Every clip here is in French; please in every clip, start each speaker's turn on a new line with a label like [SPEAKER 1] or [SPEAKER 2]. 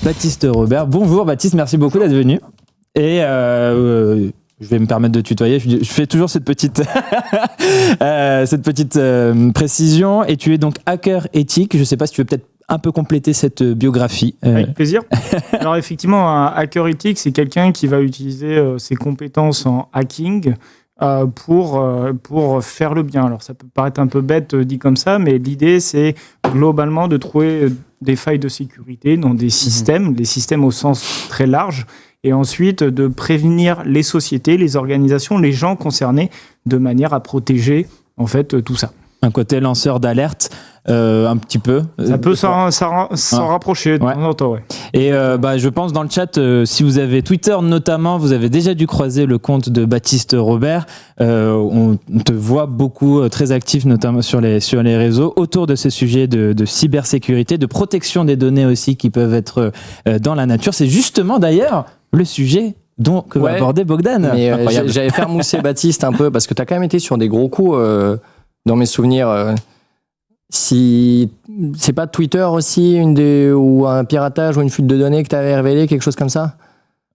[SPEAKER 1] Baptiste Robert. Bonjour Baptiste, merci beaucoup d'être venu. Et je vais me permettre de tutoyer, je fais toujours cette petite, précision. Et tu es donc hacker éthique. Je ne sais pas si tu veux peut-être un peu compléter cette biographie.
[SPEAKER 2] Avec plaisir. Alors effectivement, un hacker éthique, c'est quelqu'un qui va utiliser ses compétences en hacking pour faire le bien. Alors ça peut paraître un peu bête dit comme ça, mais l'idée c'est globalement de trouver des failles de sécurité dans des systèmes, des systèmes au sens très large, et ensuite de prévenir les sociétés, les organisations, les gens concernés de manière à protéger en fait tout ça.
[SPEAKER 1] Un côté lanceur d'alerte, un petit peu.
[SPEAKER 2] Ça peut s'en rapprocher de temps en temps, ouais.
[SPEAKER 1] Et je pense dans le chat, si vous avez Twitter notamment, vous avez déjà dû croiser le compte de Baptiste Robert. On te voit beaucoup très actif, notamment sur les réseaux, autour de ces sujets de cybersécurité, de protection des données aussi qui peuvent être dans la nature. C'est justement d'ailleurs le sujet que va aborder Bogdan.
[SPEAKER 3] Mais j'avais fait mousser Baptiste un peu, parce que tu as quand même été sur des gros coups dans mes souvenirs. Si c'est pas Twitter aussi, ou un piratage ou une fuite de données que tu avais révélé, quelque chose comme ça?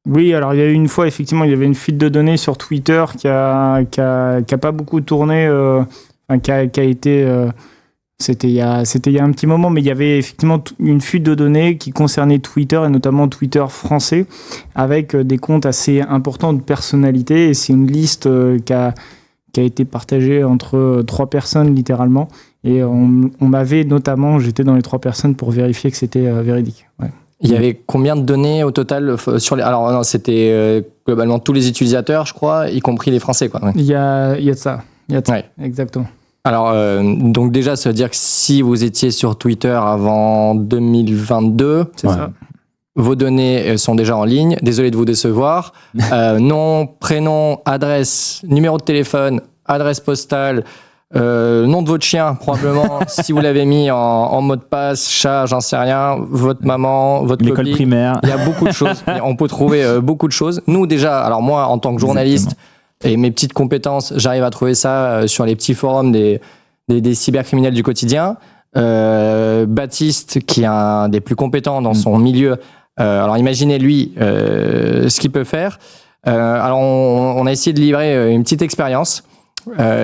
[SPEAKER 2] Oui, alors il y a eu une fois, effectivement, il y avait une fuite de données sur Twitter qui a pas beaucoup tourné, qui a été... C'était il y a un petit moment, mais il y avait effectivement une fuite de données qui concernait Twitter, et notamment Twitter français, avec des comptes assez importants de personnalités, et c'est une liste qui a été partagée entre 3 personnes littéralement, et on m'avait notamment, j'étais dans les 3 personnes pour vérifier que c'était véridique. Ouais.
[SPEAKER 3] Il y avait combien de données au total sur les... Alors non, c'était globalement tous les utilisateurs, je crois, y compris les Français, quoi. Ouais.
[SPEAKER 2] Il y a de ça, ouais. Exactement.
[SPEAKER 3] Alors, donc déjà, ça veut dire que si vous étiez sur Twitter avant 2022,
[SPEAKER 2] c'est ça.
[SPEAKER 3] Vos données sont déjà en ligne. Désolé de vous décevoir. Nom, prénom, adresse, numéro de téléphone, adresse postale, nom de votre chien, probablement, si vous l'avez mis en mot de passe, chat, j'en sais rien, votre maman, votre
[SPEAKER 1] l'école
[SPEAKER 3] copie.
[SPEAKER 1] Primaire.
[SPEAKER 3] Il y a beaucoup de choses. On peut trouver beaucoup de choses. Nous, déjà, alors moi, en tant que journaliste, et mes petites compétences, j'arrive à trouver ça sur les petits forums des cybercriminels du quotidien. Baptiste, qui est un des plus compétents dans son milieu, alors imaginez lui ce qu'il peut faire. Alors on a essayé de livrer une petite expérience.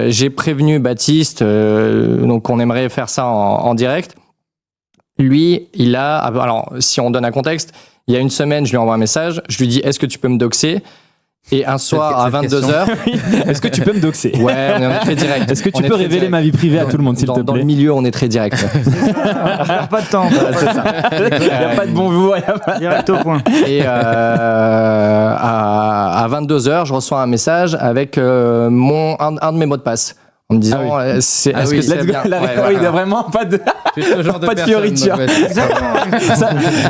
[SPEAKER 3] J'ai prévenu Baptiste, donc on aimerait faire ça en direct. Lui, alors si on donne un contexte, il y a une semaine, je lui envoie un message, je lui dis « Est-ce que tu peux me doxer ?» Et un soir à 22h,
[SPEAKER 1] est-ce que tu peux me doxer?
[SPEAKER 3] Ouais, on est très direct.
[SPEAKER 1] Est-ce que tu peux révéler ma vie privée à tout le monde, s'il te plaît?
[SPEAKER 3] Dans le milieu, on est très direct.
[SPEAKER 2] On perd pas de temps.
[SPEAKER 3] C'est ça.
[SPEAKER 1] Il n'y a pas de bon vous.
[SPEAKER 2] Direct au point.
[SPEAKER 3] Et à 22h, je reçois un message avec un de mes mots de passe. En me disant, est-ce que c'est bien?
[SPEAKER 1] Il n'y a vraiment pas de fioriture.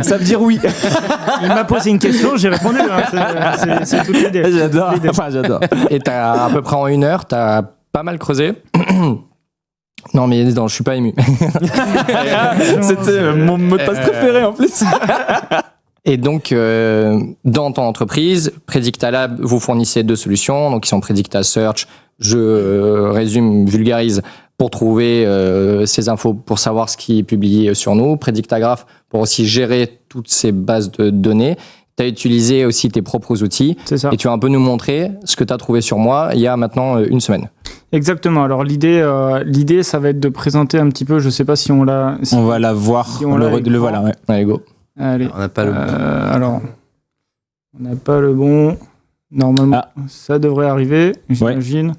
[SPEAKER 1] Ça veut dire oui.
[SPEAKER 2] Il m'a posé une question, j'ai répondu. C'est toute l'idée.
[SPEAKER 1] J'adore.
[SPEAKER 3] Et à peu près en 1 heure, t'as pas mal creusé. Non, je suis pas ému.
[SPEAKER 1] C'était mon mot de passe préféré en plus.
[SPEAKER 3] Et donc, dans ton entreprise, Predictalab, vous fournissez 2 solutions, donc qui sont Predicta Search, je résume, vulgarise, pour trouver ces infos, pour savoir ce qui est publié sur nous, Predictagraph, pour aussi gérer toutes ces bases de données. Tu as utilisé aussi tes propres outils.
[SPEAKER 2] C'est ça.
[SPEAKER 3] Et tu vas un peu nous montrer ce que tu as trouvé sur moi il y a maintenant 1 semaine.
[SPEAKER 2] Exactement. Alors l'idée, ça va être de présenter un petit peu, je ne sais pas si on l'a...
[SPEAKER 1] On va la voir,
[SPEAKER 2] si
[SPEAKER 1] le voilà. Ouais.
[SPEAKER 3] Allez, go.
[SPEAKER 2] Allez.
[SPEAKER 4] On n'a pas le bon.
[SPEAKER 2] Alors, on n'a pas le bon. Normalement, ça devrait arriver, j'imagine. Ouais.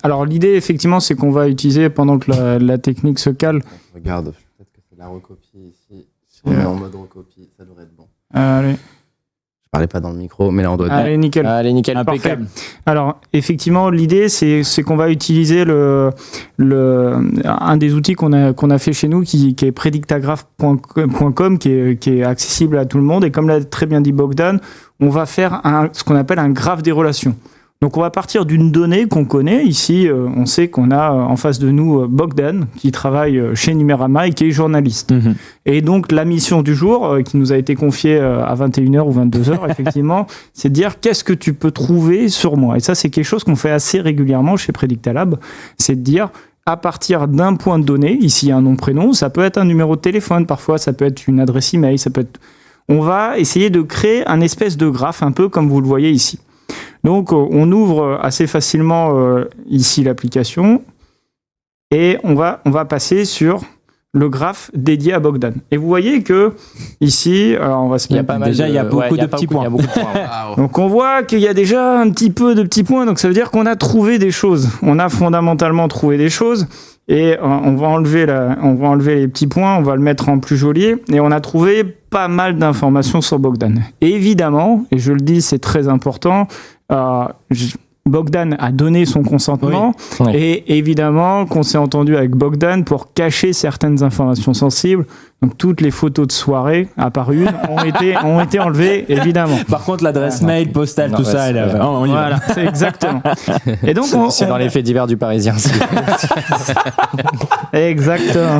[SPEAKER 2] Alors l'idée, effectivement, c'est qu'on va utiliser, pendant que la technique se cale...
[SPEAKER 4] Regarde, peut-être que c'est la recopie ici. Si on est en mode recopie, ça devrait être bon.
[SPEAKER 2] Allez.
[SPEAKER 4] Je parlais pas dans le micro, mais là on doit être
[SPEAKER 2] Allez, nickel.
[SPEAKER 1] Impeccable.
[SPEAKER 2] Alors, effectivement, l'idée, c'est qu'on va utiliser un des outils qu'on a fait chez nous, qui est predictagraph.com, qui est accessible à tout le monde. Et comme l'a très bien dit Bogdan, on va faire ce qu'on appelle un graphe des relations. Donc on va partir d'une donnée qu'on connaît. Ici, on sait qu'on a en face de nous Bogdan, qui travaille chez Numérama et qui est journaliste. Mm-hmm. Et donc la mission du jour, qui nous a été confiée à 21h ou 22h, effectivement, c'est de dire qu'est-ce que tu peux trouver sur moi. Et ça, c'est quelque chose qu'on fait assez régulièrement chez Predictalab. C'est de dire, à partir d'un point de données, ici il y a un nom, prénom, ça peut être un numéro de téléphone, parfois ça peut être une adresse email, ça peut être... On va essayer de créer un espèce de graphe, un peu comme vous le voyez ici. Donc on ouvre assez facilement ici l'application et on va passer sur le graphe dédié à Bogdan. Et vous voyez que ici, alors on va se mettre...
[SPEAKER 1] Il y a beaucoup de petits points.
[SPEAKER 2] Donc on voit qu'il y a déjà un petit peu de petits points, donc ça veut dire qu'on a trouvé des choses. On a fondamentalement trouvé des choses et on va enlever les petits points, on va le mettre en plus joli et on a trouvé pas mal d'informations sur Bogdan. Et évidemment, et je le dis, c'est très important, Bogdan a donné son consentement et évidemment qu'on s'est entendu avec Bogdan pour cacher certaines informations sensibles. Donc toutes les photos de soirée, à part une, ont été enlevées, évidemment.
[SPEAKER 1] Par contre, l'adresse mail, postale, tout ça, on y va.
[SPEAKER 2] Voilà, c'est exactement. Et donc
[SPEAKER 3] c'est dans les faits divers du Parisien.
[SPEAKER 2] Exactement.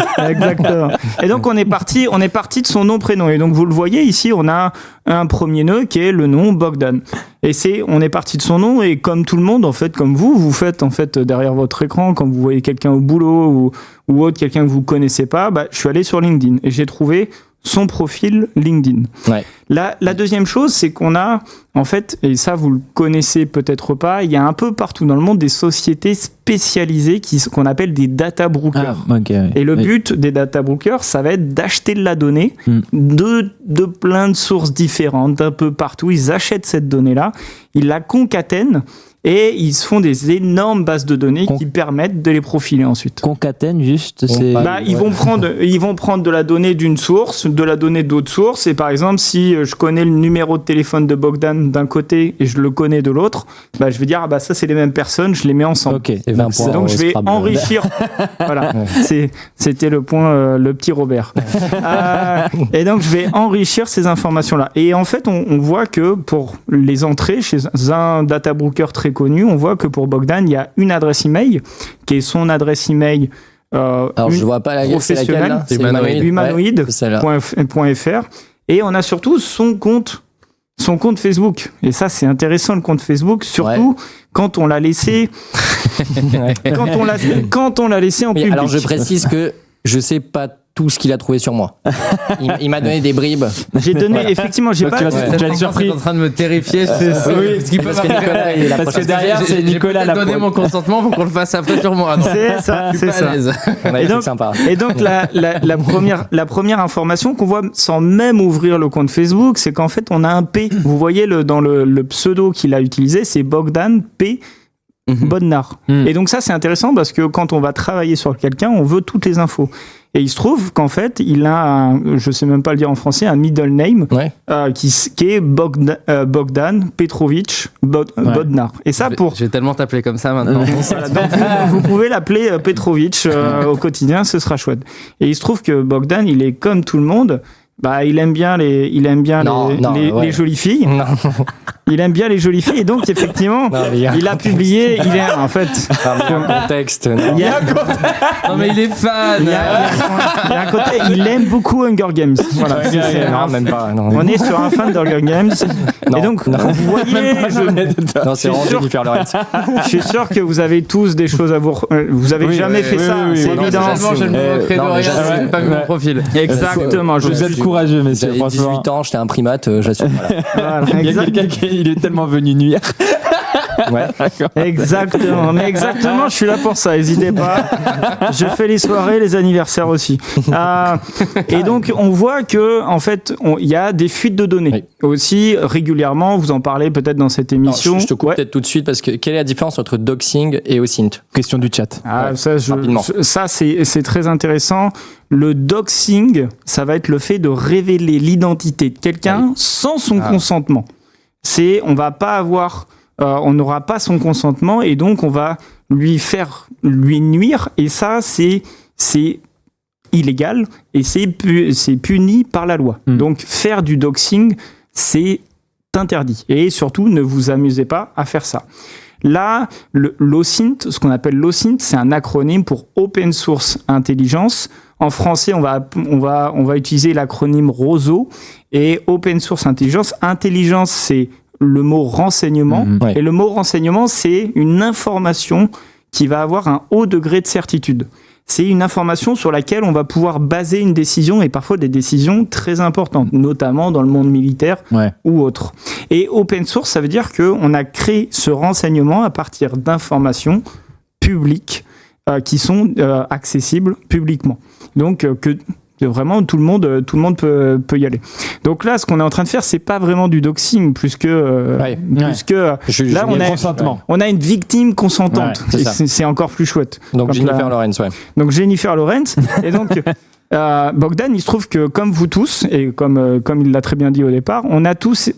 [SPEAKER 2] Et donc on est parti de son nom prénom. Et donc vous le voyez ici, on a un premier nœud qui est le nom Bogdan. Et on est parti de son nom et comme tout le monde, en fait, comme vous faites en fait derrière votre écran, quand vous voyez quelqu'un au boulot ou autre, quelqu'un que vous connaissez pas, je suis allé sur LinkedIn et j'ai trouvé son profil LinkedIn.
[SPEAKER 3] Ouais.
[SPEAKER 2] La deuxième chose, c'est qu'on a, en fait, et ça vous le connaissez peut-être pas, il y a un peu partout dans le monde des sociétés spécialisées qu'on appelle des data brokers. Et le but des data brokers, ça va être d'acheter de la donnée de plein de sources différentes, d'un peu partout. Ils achètent cette donnée-là, ils la concatènent et ils se font des énormes bases de données qui permettent de les profiler ensuite.
[SPEAKER 1] Concatène, juste, c'est...
[SPEAKER 2] Ils vont prendre de la donnée d'une source, de la donnée d'autres sources, et par exemple, si je connais le numéro de téléphone de Bogdan d'un côté et je le connais de l'autre, je vais dire, ça c'est les mêmes personnes, je les mets ensemble.
[SPEAKER 1] Ok.
[SPEAKER 2] Donc je vais enrichir. Voilà, c'était le point, le petit Robert. Et donc je vais enrichir ces informations-là. Et en fait, on voit que pour les entrées chez un data broker très connu, on voit que pour Bogdan, il y a une adresse email qui est son adresse email
[SPEAKER 3] alors je vois pas laquelle, c'est laquelle là ?
[SPEAKER 2] C'est humanoid.fr et on a surtout son compte Facebook. Et ça, c'est intéressant, le compte Facebook, surtout quand on l'a laissé quand on l'a laissé en public.
[SPEAKER 3] Alors je précise que je sais pas tout ce qu'il a trouvé sur moi. Il m'a donné des bribes.
[SPEAKER 2] J'ai donné, effectivement, j'ai pas...
[SPEAKER 5] Tu vas être surpris. En train de me terrifier.
[SPEAKER 3] Parce que derrière, c'est Nicolas
[SPEAKER 5] J'ai donné mon consentement pour qu'on le fasse après sur moi.
[SPEAKER 2] C'est ça.
[SPEAKER 3] On a été sympa.
[SPEAKER 2] Et donc, la première information qu'on voit sans même ouvrir le compte Facebook, c'est qu'en fait, on a un P. Vous voyez dans le pseudo qu'il a utilisé, c'est Bogdan P. Bodnar. Et donc ça, c'est intéressant parce que quand on va travailler sur quelqu'un, on veut toutes les infos. Et il se trouve qu'en fait, il a, je sais même pas le dire en français, un middle name qui est Bogdan Petrovich Bodnar. Et ça,
[SPEAKER 5] je vais tellement t'appeler comme ça maintenant.
[SPEAKER 2] Voilà, donc vous pouvez l'appeler Petrovich au quotidien, ce sera chouette. Et il se trouve que Bogdan, il est comme tout le monde. Il aime bien les jolies filles. Non. Il aime bien les jolies filles et donc effectivement, il a publié. Il est en fait.
[SPEAKER 3] Contexte.
[SPEAKER 5] Non mais il est fan.
[SPEAKER 2] Il y a un côté. Il aime beaucoup Hunger Games. Voilà.
[SPEAKER 3] Non, même pas. Non.
[SPEAKER 2] On est sur un fan d'Hunger Games. Et donc vous voyez.
[SPEAKER 3] Non, c'est vraiment Jennifer Lawrence.
[SPEAKER 2] Je suis sûr que vous avez tous des choses à vous. Vous avez jamais fait ça. C'est évident.
[SPEAKER 5] Je ne me moquerai de rien. Je n'ai pas vu mon profil.
[SPEAKER 2] Exactement.
[SPEAKER 1] Vous êtes courageux, messieurs.
[SPEAKER 3] J'avais 18 ans, j'étais un primate, j'assume.
[SPEAKER 1] Il y a quelqu'un qui il est tellement venu nuire.
[SPEAKER 2] Exactement. Mais exactement, je suis là pour ça. N'hésitez pas. Je fais les soirées, les anniversaires aussi. Et donc, on voit que en fait, il y a des fuites de données aussi régulièrement. Vous en parlez peut-être dans cette émission.
[SPEAKER 3] Non, je te coupe peut-être tout de suite parce que quelle est la différence entre doxing et OSINT ?
[SPEAKER 1] Question du chat.
[SPEAKER 2] Ça, c'est très intéressant. Le doxing, ça va être le fait de révéler l'identité de quelqu'un sans son consentement. On va pas avoir, on n'aura pas son consentement et donc on va lui nuire et ça c'est illégal et c'est puni par la loi. Donc faire du doxing c'est interdit et surtout ne vous amusez pas à faire ça. Là, l'OSINT, ce qu'on appelle l'OSINT, c'est un acronyme pour Open Source Intelligence. En français, on va utiliser l'acronyme ROSO et Open Source Intelligence. Intelligence, c'est le mot renseignement. Et le mot renseignement, c'est une information qui va avoir un haut degré de certitude. C'est une information sur laquelle on va pouvoir baser une décision et parfois des décisions très importantes, notamment dans le monde militaire ou autre. Et open source, ça veut dire qu'on a créé ce renseignement à partir d'informations publiques qui sont accessibles publiquement. Donc, vraiment, tout le monde peut y aller. Donc là, ce qu'on est en train de faire, c'est pas vraiment du doxing, plus que là, on a une victime consentante.
[SPEAKER 3] Ouais,
[SPEAKER 2] c'est encore plus chouette.
[SPEAKER 3] Donc Jennifer Lawrence,
[SPEAKER 2] Donc Jennifer Lawrence. Et donc Bogdan, il se trouve que comme vous tous, et comme il l'a très bien dit au départ, on est tous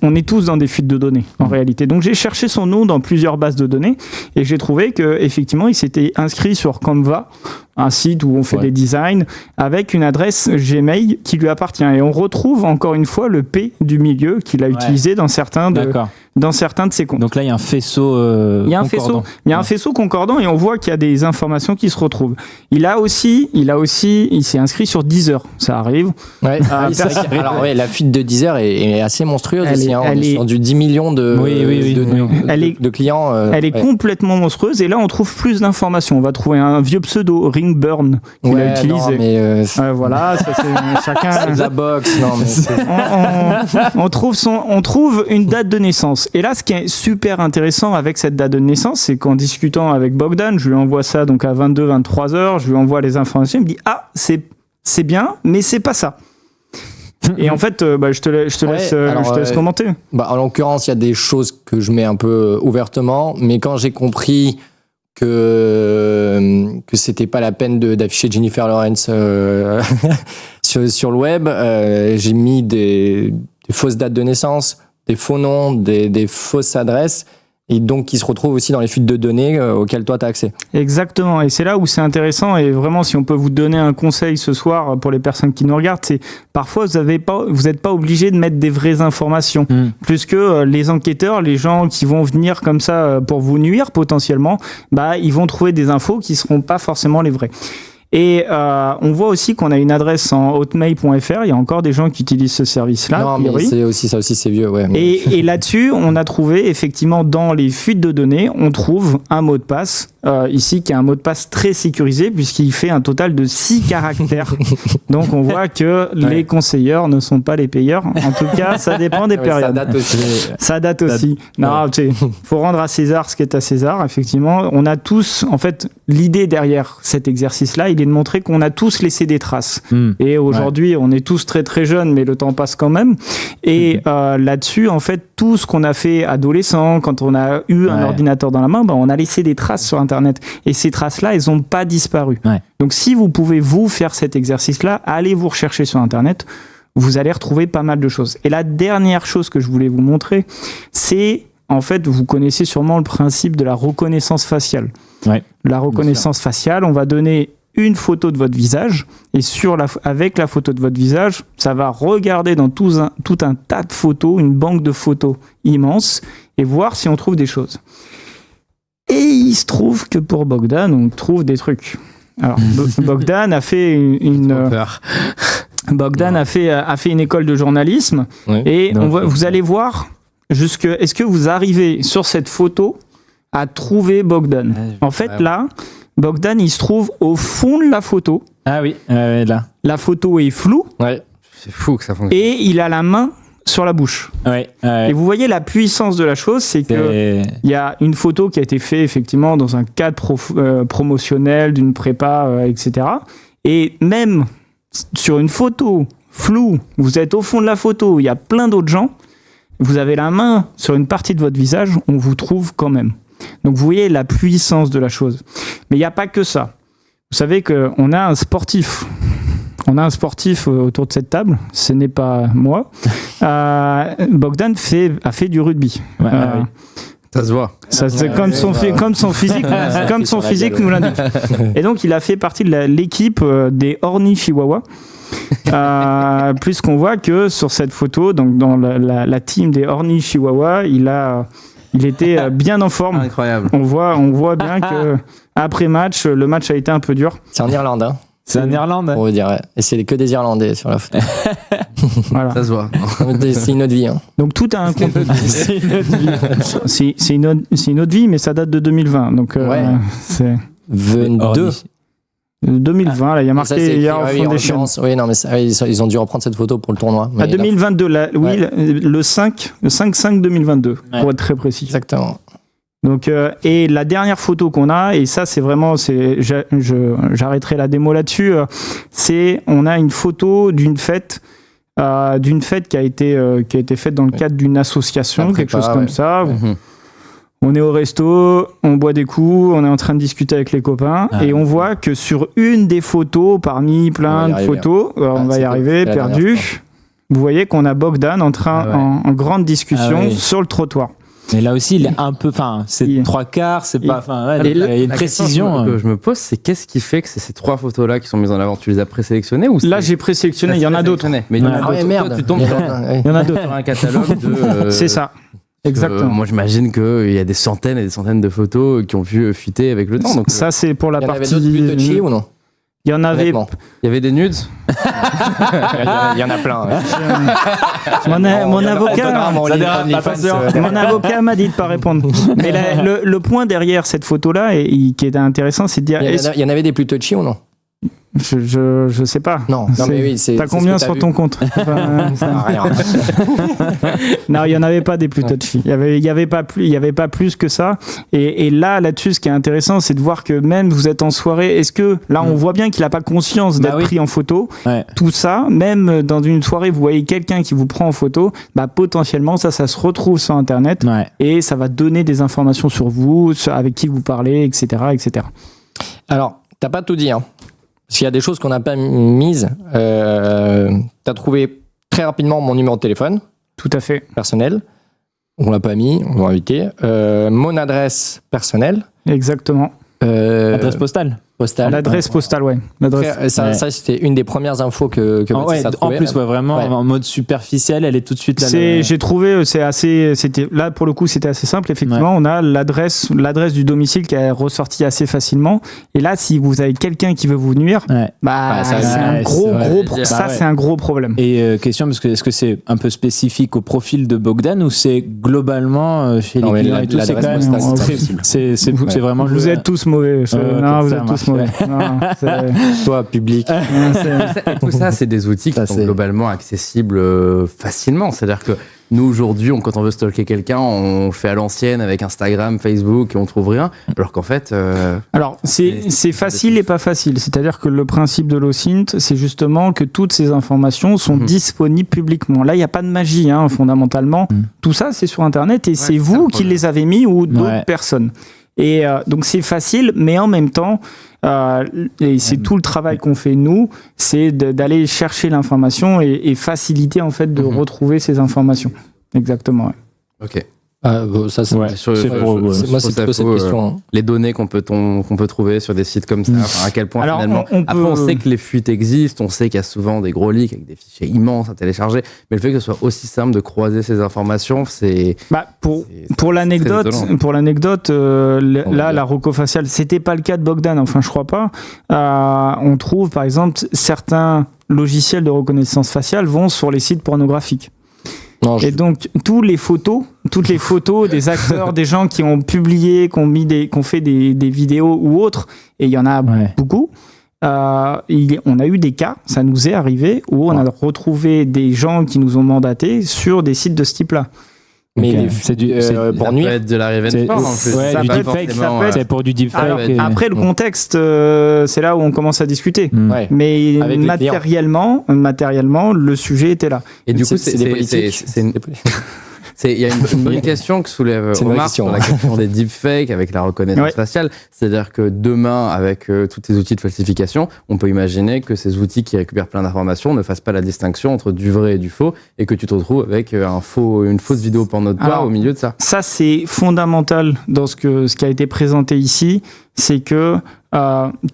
[SPEAKER 2] dans des fuites de données en réalité. Donc j'ai cherché son nom dans plusieurs bases de données et j'ai trouvé que effectivement, il s'était inscrit sur Canva, un site où on fait des designs, avec une adresse Gmail qui lui appartient. Et on retrouve encore une fois le P du milieu qu'il a utilisé dans certains de ses comptes.
[SPEAKER 1] Donc là, il y a un faisceau concordant.
[SPEAKER 2] Il y a un faisceau concordant et on voit qu'il y a des informations qui se retrouvent. Il s'est inscrit sur Deezer. Ça arrive.
[SPEAKER 3] Ouais. Alors la fuite de Deezer est assez monstrueuse aussi. On est sur du 10 millions de clients.
[SPEAKER 2] Elle est complètement monstrueuse et là, on trouve plus d'informations. On va trouver un vieux pseudo, Ringburn, qu'il a utilisé.
[SPEAKER 3] Non, mais
[SPEAKER 2] voilà, ça, c'est chacun.
[SPEAKER 3] C'est de la boxe. Non, mais
[SPEAKER 2] on trouve une date de naissance. Et là, ce qui est super intéressant avec cette date de naissance, c'est qu'en discutant avec Bogdan, je lui envoie ça donc à 22-23 heures, je lui envoie les informations, il me dit « Ah, c'est bien, mais c'est pas ça ». Et en fait, je te laisse commenter.
[SPEAKER 3] En l'occurrence, il y a des choses que je mets un peu ouvertement, mais quand j'ai compris que c'était pas la peine d'afficher Jennifer Lawrence sur le web, j'ai mis des fausses dates de naissance, des faux noms, des fausses adresses, et donc qui se retrouvent aussi dans les fuites de données auxquelles toi tu as accès.
[SPEAKER 2] Exactement, et c'est là où c'est intéressant, et vraiment si on peut vous donner un conseil ce soir pour les personnes qui nous regardent, c'est parfois vous n'êtes pas obligé de mettre des vraies informations, plus que les enquêteurs, les gens qui vont venir comme ça pour vous nuire potentiellement, ils vont trouver des infos qui ne seront pas forcément les vraies. Et on voit aussi qu'on a une adresse en hotmail.fr. Il y a encore des gens qui utilisent ce service-là.
[SPEAKER 3] Non, mais ça aussi, c'est vieux. Ouais, mais...
[SPEAKER 2] et là-dessus, on a trouvé, effectivement, dans les fuites de données, on trouve un mot de passe, ici, qui est un mot de passe très sécurisé, puisqu'il fait un total de 6 caractères. Donc, on voit que les conseilleurs ne sont pas les payeurs. En tout cas, ça dépend des périodes. Ça date aussi. Non, tu sais, faut rendre à César ce qui est à César, effectivement. On a tous, en fait, l'idée derrière cet exercice-là, il est de montrer qu'on a tous laissé des traces. Et aujourd'hui, on est tous très très jeunes, mais le temps passe quand même. Et là-dessus, en fait, tout ce qu'on a fait adolescent, quand on a eu un ordinateur dans la main, on a laissé des traces sur Internet. Et ces traces-là, elles n'ont pas disparu. Donc si vous pouvez faire cet exercice-là, allez vous rechercher sur Internet, vous allez retrouver pas mal de choses. Et la dernière chose que je voulais vous montrer, c'est, en fait, vous connaissez sûrement le principe de la reconnaissance faciale. La reconnaissance faciale, on va donner une photo de votre visage et avec la photo de votre visage, ça va regarder dans tout un tas de photos, une banque de photos immense et voir si on trouve des choses. Et il se trouve que pour Bogdan, on trouve des trucs. Alors, Bogdan a fait une école de journalisme et vous allez voir est-ce que vous arrivez sur cette photo à trouver Bogdan. En fait, là, Bogdan, il se trouve au fond de la photo.
[SPEAKER 1] Ah oui, là.
[SPEAKER 2] La photo est floue.
[SPEAKER 5] C'est fou que ça fonctionne.
[SPEAKER 2] Et il a la main sur la bouche. Et vous voyez la puissance de la chose, c'est que il y a une photo qui a été faite effectivement dans un cadre promotionnel d'une prépa, etc. Et même sur une photo floue, vous êtes au fond de la photo, il y a plein d'autres gens, vous avez la main sur une partie de votre visage, on vous trouve quand même. Donc vous voyez la puissance de la chose. Mais il n'y a pas que ça. Vous savez qu'on a un sportif. On a un sportif autour de cette table. Ce n'est pas moi. Bogdan a fait du rugby.
[SPEAKER 5] Ça se voit.
[SPEAKER 2] C'est comme son physique nous l'indique. Et donc il a fait partie de l'équipe des Orni Chihuahua. Puisqu'on voit que sur cette photo, donc dans la team des Orni Chihuahua, il était bien en forme.
[SPEAKER 5] Incroyable.
[SPEAKER 2] On voit bien que après match, le match a été un peu dur.
[SPEAKER 3] C'est en Irlande, hein.
[SPEAKER 1] C'est un Irlandais.
[SPEAKER 3] On veut dire, ouais. Et c'est que des Irlandais sur la photo.
[SPEAKER 2] Voilà.
[SPEAKER 5] Ça se voit.
[SPEAKER 3] C'est une autre vie. Hein.
[SPEAKER 2] Donc tout a un compte.
[SPEAKER 1] C'est une autre vie.
[SPEAKER 2] C'est une autre vie, mais ça date de 2020. Donc
[SPEAKER 3] Ouais.
[SPEAKER 2] c'est
[SPEAKER 3] 22.
[SPEAKER 2] 2020. Là, il y a
[SPEAKER 3] Ça,
[SPEAKER 2] marqué
[SPEAKER 3] c'est écrit,
[SPEAKER 2] Year of
[SPEAKER 3] oui, en
[SPEAKER 2] Foundation.
[SPEAKER 3] l'occurrence. Oui, non, mais ça, ils ont dû reprendre cette photo pour le tournoi.
[SPEAKER 2] À
[SPEAKER 3] Mais
[SPEAKER 2] 2022, là, oui,
[SPEAKER 3] Ouais.
[SPEAKER 2] le 5/5/2022,
[SPEAKER 1] Ouais.
[SPEAKER 2] pour être très précis.
[SPEAKER 3] Exactement.
[SPEAKER 2] Donc, et la dernière photo qu'on a, et ça c'est vraiment, j'arrêterai la démo là-dessus, c'est on a une photo d'une fête qui a été faite dans le cadre d'une association,
[SPEAKER 3] La
[SPEAKER 2] quelque
[SPEAKER 3] prépa,
[SPEAKER 2] chose comme
[SPEAKER 3] ouais.
[SPEAKER 2] ça.
[SPEAKER 5] Mhm.
[SPEAKER 2] On est au resto, on boit des coups, on est en train de discuter avec les copains,
[SPEAKER 1] Ah,
[SPEAKER 2] et on voit que sur une des photos, parmi plein
[SPEAKER 3] On va y
[SPEAKER 2] de
[SPEAKER 3] arriver,
[SPEAKER 2] photos, on va y
[SPEAKER 3] c'est
[SPEAKER 2] arriver,
[SPEAKER 3] la dernière
[SPEAKER 2] perdu. Vous voyez qu'on a Bogdan en train,
[SPEAKER 5] Ah ouais.
[SPEAKER 2] en grande discussion
[SPEAKER 1] Ah oui.
[SPEAKER 2] sur le trottoir.
[SPEAKER 1] Mais là aussi, il est un peu. Enfin, c'est
[SPEAKER 2] Il-
[SPEAKER 1] 3/4, c'est pas. Enfin, ouais,
[SPEAKER 2] Et
[SPEAKER 1] il y a une
[SPEAKER 5] La question
[SPEAKER 1] précision.
[SPEAKER 5] que je me pose, c'est qu'est-ce qui fait que c'est ces 3 photos-là qui sont mises en avant? Tu les as présélectionnées ou
[SPEAKER 2] Là,
[SPEAKER 5] c'est-
[SPEAKER 2] j'ai présélectionné, il y en a d'autres.
[SPEAKER 5] Mais il y en a
[SPEAKER 1] Ouais.
[SPEAKER 3] Ah ouais,
[SPEAKER 5] d'autres.
[SPEAKER 3] merde.
[SPEAKER 5] Toi, tu tombes sur
[SPEAKER 2] Il y en a d'autres.
[SPEAKER 5] un catalogue de.
[SPEAKER 2] C'est ça. Exactement.
[SPEAKER 5] Moi, j'imagine qu'il y a des centaines et des centaines de photos qui ont pu fuiter avec le temps. Donc,
[SPEAKER 2] Ça, c'est pour la
[SPEAKER 3] Il y en avait
[SPEAKER 2] partie.
[SPEAKER 3] d'autres plus touchy ou non?
[SPEAKER 2] Il y en avait.
[SPEAKER 3] Honnêtement.
[SPEAKER 5] il y avait des nudes.
[SPEAKER 3] Il y en a plein. Ouais.
[SPEAKER 2] Mon avocat.
[SPEAKER 3] Ça dérape, attention.
[SPEAKER 2] Mon avocat m'a dit de pas répondre. Mais le point derrière cette photo-là, qui est intéressant, c'est de dire.
[SPEAKER 3] Il y en avait des plus touchy ou non?
[SPEAKER 2] Je sais pas.
[SPEAKER 3] Non,
[SPEAKER 2] C'est-
[SPEAKER 3] mais oui, c'est.
[SPEAKER 2] T'as
[SPEAKER 3] c'est
[SPEAKER 2] combien
[SPEAKER 3] ce que
[SPEAKER 2] sur
[SPEAKER 3] t'as
[SPEAKER 2] ton
[SPEAKER 3] vu.
[SPEAKER 2] compte
[SPEAKER 3] Ah, rien.
[SPEAKER 2] Non, il y en avait pas des plus touchy. Il y avait pas plus que ça. Et là-dessus, ce qui est intéressant, c'est de voir que même vous êtes en soirée. Est-ce que là, on voit bien qu'il a pas conscience d'être
[SPEAKER 1] Bah oui.
[SPEAKER 2] pris en photo.
[SPEAKER 1] Ouais.
[SPEAKER 2] Tout ça, même dans une soirée, vous voyez quelqu'un qui vous prend en photo. Bah potentiellement, ça se retrouve sur Internet
[SPEAKER 1] Ouais.
[SPEAKER 2] et ça va donner des informations sur vous, avec qui vous parlez, etc., etc.
[SPEAKER 3] Alors, t'as pas tout dit, hein. Parce qu'il y a des choses qu'on n'a pas mises. T'as trouvé très rapidement mon numéro de téléphone
[SPEAKER 2] Tout à fait.
[SPEAKER 3] personnel. On l'a pas mis, on va inviter. Mon adresse personnelle.
[SPEAKER 2] Exactement.
[SPEAKER 1] Adresse postale.
[SPEAKER 3] Postale.
[SPEAKER 2] L'adresse postale, ouais. L'adresse.
[SPEAKER 3] Ça,
[SPEAKER 1] Ouais.
[SPEAKER 3] ça, c'était une des premières infos que
[SPEAKER 1] Ah ouais,
[SPEAKER 3] Baptiste a
[SPEAKER 1] en
[SPEAKER 3] trouvé.
[SPEAKER 1] plus, ouais, vraiment,
[SPEAKER 3] Ouais.
[SPEAKER 1] en mode superficiel, elle est tout de suite là.
[SPEAKER 2] J'ai trouvé, c'était là pour le coup, c'était assez simple. Effectivement, on a l'adresse du domicile qui est ressortie assez facilement. Et là, si vous avez quelqu'un qui veut vous nuire,
[SPEAKER 1] Ouais.
[SPEAKER 2] bah,
[SPEAKER 3] ça,
[SPEAKER 2] c'est un
[SPEAKER 1] ouais,
[SPEAKER 2] gros,
[SPEAKER 1] c'est vrai.
[SPEAKER 2] gros,
[SPEAKER 1] Bah
[SPEAKER 2] ça,
[SPEAKER 1] ouais.
[SPEAKER 2] c'est un gros problème.
[SPEAKER 1] Et question, parce que est-ce que c'est un peu spécifique au profil de Bogdan ou c'est globalement chez les
[SPEAKER 3] Non, mais
[SPEAKER 1] clients et tout, c'est
[SPEAKER 3] l'adresse
[SPEAKER 1] quand même
[SPEAKER 3] postale, c'est
[SPEAKER 1] c'est-
[SPEAKER 3] impossible.
[SPEAKER 1] c'est vraiment
[SPEAKER 2] Vous êtes tous mauvais. Non,
[SPEAKER 1] ok,
[SPEAKER 2] vous
[SPEAKER 1] ça
[SPEAKER 2] êtes
[SPEAKER 1] marche,
[SPEAKER 2] tous mauvais.
[SPEAKER 1] ouais.
[SPEAKER 2] Non, c'est-
[SPEAKER 3] Toi, public.
[SPEAKER 2] c'est-
[SPEAKER 5] Et tout ça, c'est des outils
[SPEAKER 3] Ça,
[SPEAKER 5] qui sont
[SPEAKER 3] c'est-
[SPEAKER 5] globalement accessibles facilement. C'est-à-dire que nous, aujourd'hui, quand on veut stalker quelqu'un, on fait à l'ancienne avec Instagram, Facebook et on trouve rien. Alors qu'en fait,
[SPEAKER 2] Alors, c'est facile et pas facile. C'est-à-dire que le principe de l'OSINT, c'est justement que toutes ces informations sont
[SPEAKER 5] Mhm.
[SPEAKER 2] disponibles publiquement. Là, il n'y a pas de magie, hein, fondamentalement.
[SPEAKER 1] Mhm.
[SPEAKER 2] Tout ça, c'est sur Internet et c'est
[SPEAKER 5] c'est
[SPEAKER 2] vous
[SPEAKER 5] un
[SPEAKER 2] qui
[SPEAKER 5] problème.
[SPEAKER 2] les avez mis ou d'autres
[SPEAKER 1] Ouais.
[SPEAKER 2] personnes. Et donc, c'est facile, mais en même temps, et c'est tout le travail qu'on fait nous, c'est d'aller chercher l'information et faciliter en fait de
[SPEAKER 5] Mhm.
[SPEAKER 2] retrouver ces informations. Exactement. Ouais.
[SPEAKER 5] ok.
[SPEAKER 3] Ça, c'est
[SPEAKER 1] Ouais.
[SPEAKER 5] Sur-
[SPEAKER 1] c'est
[SPEAKER 5] je-
[SPEAKER 1] pour-
[SPEAKER 5] je-
[SPEAKER 1] ouais.
[SPEAKER 5] je-
[SPEAKER 3] moi,
[SPEAKER 5] je
[SPEAKER 3] c'est plutôt
[SPEAKER 5] trouve ça
[SPEAKER 3] cette
[SPEAKER 5] faux,
[SPEAKER 3] question. hein.
[SPEAKER 5] les données qu'on peut trouver sur des sites comme ça, enfin, à quel point
[SPEAKER 2] Alors,
[SPEAKER 5] finalement.
[SPEAKER 2] on
[SPEAKER 5] Après,
[SPEAKER 2] peut-
[SPEAKER 5] on sait que les fuites existent, on sait qu'il y a souvent des gros leaks avec des fichiers immenses à télécharger, mais le fait que ce soit aussi simple de croiser ces informations, c'est.
[SPEAKER 2] Bah, pour
[SPEAKER 5] très
[SPEAKER 2] l'anecdote,
[SPEAKER 5] étonnant.
[SPEAKER 2] là, la rocofaciale, c'était pas le cas de Bogdan, enfin, je crois pas. On trouve, par exemple, certains logiciels de reconnaissance faciale vont sur les sites pornographiques.
[SPEAKER 3] Non, je-
[SPEAKER 2] Et donc, toutes les photos des acteurs, des gens qui ont publié, qui ont fait des vidéos ou autres, et il y en a
[SPEAKER 1] Ouais.
[SPEAKER 2] beaucoup. On a eu des cas, ça nous est arrivé, où on a retrouvé des gens qui nous ont mandatés sur des sites de ce type-là.
[SPEAKER 3] mais
[SPEAKER 1] Ok.
[SPEAKER 3] les-
[SPEAKER 1] C'est du-
[SPEAKER 3] pour
[SPEAKER 5] Ça peut
[SPEAKER 3] nuire.
[SPEAKER 5] être de la revenge
[SPEAKER 1] C'est-
[SPEAKER 5] porn en plus.
[SPEAKER 1] ouais,
[SPEAKER 2] ça
[SPEAKER 1] du
[SPEAKER 2] peut être
[SPEAKER 1] deepfake,
[SPEAKER 5] forcément,
[SPEAKER 1] c'est pour du deepfake.
[SPEAKER 2] Alors,
[SPEAKER 1] et-
[SPEAKER 2] après, le contexte, c'est là où on commence à discuter.
[SPEAKER 1] Mm.
[SPEAKER 3] Ouais.
[SPEAKER 2] Mais
[SPEAKER 3] Avec les
[SPEAKER 2] matériellement, le sujet était là.
[SPEAKER 5] Et du coup,
[SPEAKER 3] c'est des politiques.
[SPEAKER 5] c'est une- il y a une bonne question que soulève
[SPEAKER 3] C'est une vraie
[SPEAKER 5] Omar
[SPEAKER 3] question,
[SPEAKER 5] sur la
[SPEAKER 3] hein.
[SPEAKER 5] question des deepfakes avec la reconnaissance
[SPEAKER 2] Ouais.
[SPEAKER 5] faciale. C'est-à-dire que demain, avec tous ces outils de falsification, on peut imaginer que ces outils qui récupèrent plein d'informations ne fassent pas la distinction entre du vrai et du faux et que tu te retrouves avec une fausse vidéo porno de toi
[SPEAKER 2] Alors,
[SPEAKER 5] au milieu de ça.
[SPEAKER 2] Ça, c'est fondamental dans ce qui a été présenté ici, c'est que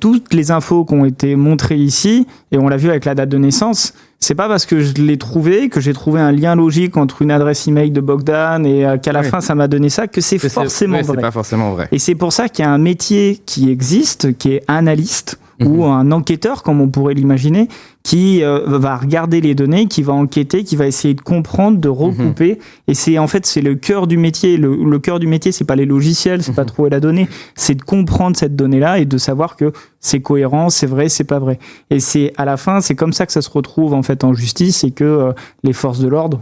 [SPEAKER 2] toutes les infos qui ont été montrées ici, et on l'a vu avec la date de naissance, c'est pas parce que je l'ai trouvé, que j'ai trouvé un lien logique entre une adresse email de Bogdan et qu'à la
[SPEAKER 5] Oui.
[SPEAKER 2] fin ça m'a donné ça, que c'est forcément
[SPEAKER 5] ouais, c'est
[SPEAKER 2] vrai.
[SPEAKER 5] pas forcément vrai.
[SPEAKER 2] Et c'est pour ça qu'il y a un métier qui existe, qui est analyste, ou un enquêteur, comme on pourrait l'imaginer, qui va regarder les données, qui va enquêter, qui va essayer de comprendre, de recouper. Et c'est le cœur du métier. Le cœur du métier, c'est pas les logiciels, c'est pas trouver la donnée, c'est de comprendre cette donnée-là et de savoir que c'est cohérent, c'est vrai, c'est pas vrai. Et c'est à la fin, c'est comme ça que ça se retrouve en fait en justice et que les forces de l'ordre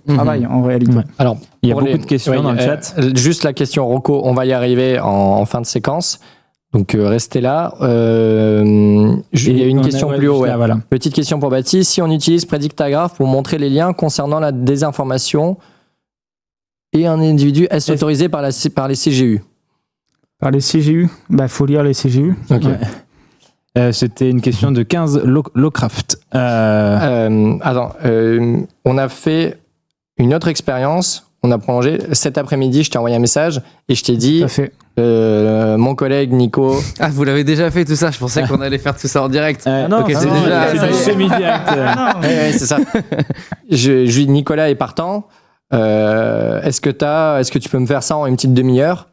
[SPEAKER 2] travaillent en réalité.
[SPEAKER 1] Ouais.
[SPEAKER 3] Alors,
[SPEAKER 1] Il y a
[SPEAKER 3] pour
[SPEAKER 1] beaucoup de questions dans le chat.
[SPEAKER 3] Juste la question Rocco, on va y arriver en fin de séquence. Donc restez là. Il y a une question plus haut. Ouais.
[SPEAKER 1] Voilà.
[SPEAKER 3] Petite question pour Baptiste. Si on utilise Predictagraph pour montrer les liens concernant la désinformation et un individu, est-ce autorisé par les CGU?
[SPEAKER 2] Par les CGU, faut lire les CGU.
[SPEAKER 3] Ok.
[SPEAKER 1] Ouais. C'était une question de 15 Lowcraft.
[SPEAKER 3] Attends, on a fait une autre expérience. On a prolongé. Cet après-midi, je t'ai envoyé un message et je t'ai dit,
[SPEAKER 2] Tout à fait.
[SPEAKER 3] mon collègue Nico.
[SPEAKER 5] Ah, vous l'avez déjà fait tout ça? Je pensais qu'on allait faire tout ça en direct.
[SPEAKER 2] non,
[SPEAKER 5] Ok,
[SPEAKER 2] non,
[SPEAKER 5] c'est
[SPEAKER 2] non,
[SPEAKER 5] déjà.
[SPEAKER 1] c'est du semi-direct.
[SPEAKER 3] Ouais, c'est ça. Je lui dis, Nicolas est partant. Est-ce que tu peux me faire ça en une petite demi-heure?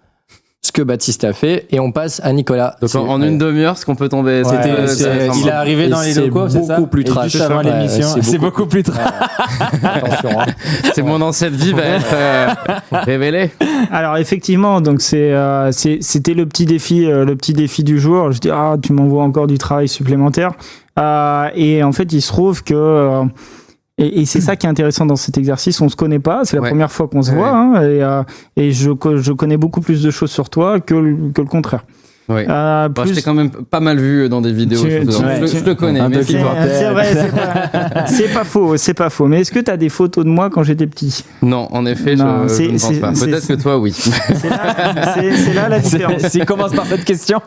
[SPEAKER 3] Ce que Baptiste a fait, et on passe à Nicolas.
[SPEAKER 5] Donc en une demi-heure, ce qu'on peut tomber.
[SPEAKER 1] Il est arrivé dans les locaux, c'est ça?
[SPEAKER 3] beaucoup plus
[SPEAKER 1] Et
[SPEAKER 3] trash.
[SPEAKER 1] juste avant
[SPEAKER 3] Ouais,
[SPEAKER 1] l'émission, c'est beaucoup plus trash.
[SPEAKER 3] Attention. Hein.
[SPEAKER 5] C'est mon ancienne vie va être révélée.
[SPEAKER 2] Alors effectivement, donc c'était le petit défi du jour. Je dis tu m'envoies encore du travail supplémentaire. Et en fait, il se trouve que et c'est ça qui est intéressant dans cet exercice. On se connaît pas, c'est la première fois qu'on se voit, hein, et je connais beaucoup plus de choses sur toi que le contraire.
[SPEAKER 5] Oui. Je t'ai quand même pas mal vu dans des vidéos. Je le connais. Mais
[SPEAKER 2] c'est vrai, c'est pas faux. Mais est-ce que tu as des photos de moi quand j'étais petit?
[SPEAKER 5] Non, en effet,
[SPEAKER 2] non,
[SPEAKER 5] je ne pense pas. Peut-être que toi, oui.
[SPEAKER 2] C'est là la différence.
[SPEAKER 1] S'il commence par cette question.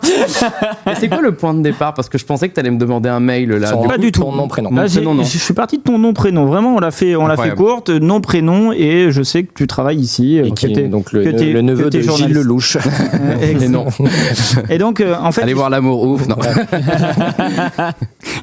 [SPEAKER 5] Et c'est quoi le point de départ? Parce que je pensais que tu allais me demander un mail là.
[SPEAKER 2] Pas du tout.
[SPEAKER 3] Ton nom, prénom.
[SPEAKER 2] Là, je suis parti de ton nom, prénom. Vraiment, on l'a fait courte. Nom, prénom, et je sais que tu travailles ici.
[SPEAKER 3] Et donc le neveu de Gilles Lelouch.
[SPEAKER 5] Et non.
[SPEAKER 2] Et donc, en fait,
[SPEAKER 5] allez voir l'amour, ouf, non.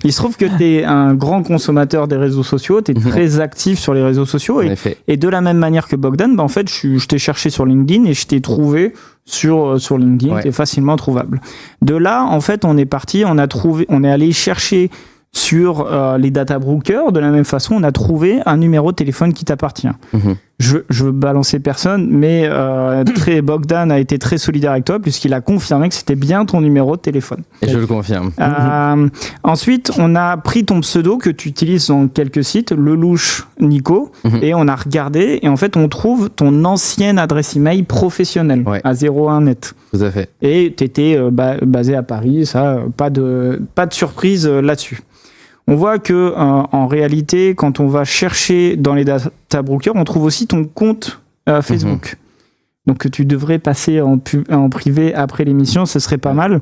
[SPEAKER 2] Il se trouve que tu es un grand consommateur des réseaux sociaux, tu es très actif sur les réseaux sociaux. Et de la même manière que Bogdan, en fait, je t'ai cherché sur LinkedIn et je t'ai trouvé sur LinkedIn, tu es facilement trouvable. De là, en fait, on est allé chercher sur les data brokers. De la même façon, on a trouvé un numéro de téléphone qui t'appartient. Je veux balancer personne, mais Bogdan a été très solidaire avec toi puisqu'il a confirmé que c'était bien ton numéro de téléphone.
[SPEAKER 5] Et je le confirme.
[SPEAKER 2] Ensuite, on a pris ton pseudo que tu utilises dans quelques sites, Lelouch Nico, et on a regardé et en fait, on trouve ton ancienne adresse email professionnelle à 01net.
[SPEAKER 5] Tout à fait.
[SPEAKER 2] Et tu étais basé à Paris, ça, pas de surprise là-dessus. On voit que en réalité, quand on va chercher dans les data brokers, on trouve aussi ton compte Facebook. Donc tu devrais passer en privé après l'émission, ce serait pas mal.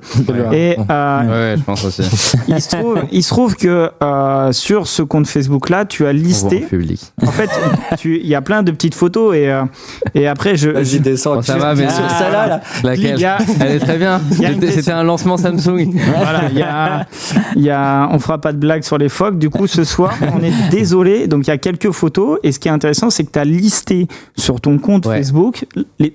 [SPEAKER 2] Et
[SPEAKER 5] je pense aussi.
[SPEAKER 2] il se trouve que sur ce compte Facebook là, tu as listé.
[SPEAKER 5] Public.
[SPEAKER 2] En fait, il y a plein de petites photos et après
[SPEAKER 3] Vas-y, descends.
[SPEAKER 5] Ça va, mais
[SPEAKER 3] sur celle-là, là.
[SPEAKER 5] Laquelle? Elle est très bien. C'était un lancement Samsung.
[SPEAKER 2] Voilà, on fera pas de blague sur les phoques. Du coup, ce soir, on est désolé. Donc il y a quelques photos et ce qui est intéressant, c'est que tu as listé sur ton compte Facebook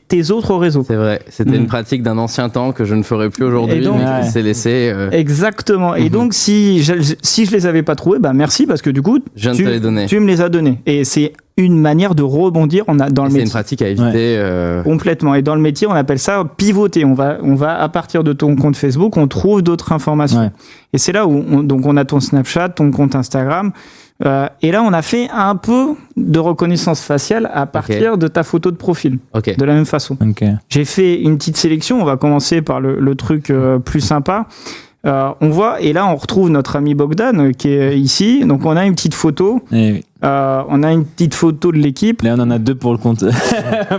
[SPEAKER 2] tes autres réseaux.
[SPEAKER 5] C'est vrai, c'était une pratique d'un ancien temps que je ne ferai plus aujourd'hui, mais qui s'est laissé.
[SPEAKER 2] Exactement. Et donc, si je les avais pas trouvés, merci parce que du coup,
[SPEAKER 5] je viens de te les donner.
[SPEAKER 2] Tu me les as donnés. Et c'est une manière de rebondir dans le métier.
[SPEAKER 5] C'est une pratique à éviter.
[SPEAKER 2] Complètement. Et dans le métier, on appelle ça pivoter. On va à partir de ton compte Facebook, on trouve d'autres informations. Ouais. Et c'est là où on a ton Snapchat, ton compte Instagram. Et là, on a fait un peu de reconnaissance faciale à partir de ta photo de profil. De la même façon. J'ai fait une petite sélection. On va commencer par le truc plus sympa. On voit, et là, on retrouve notre ami Bogdan qui est ici. Donc, on a une petite photo. On a une petite photo de l'équipe.
[SPEAKER 1] Là, on en a deux pour le compte.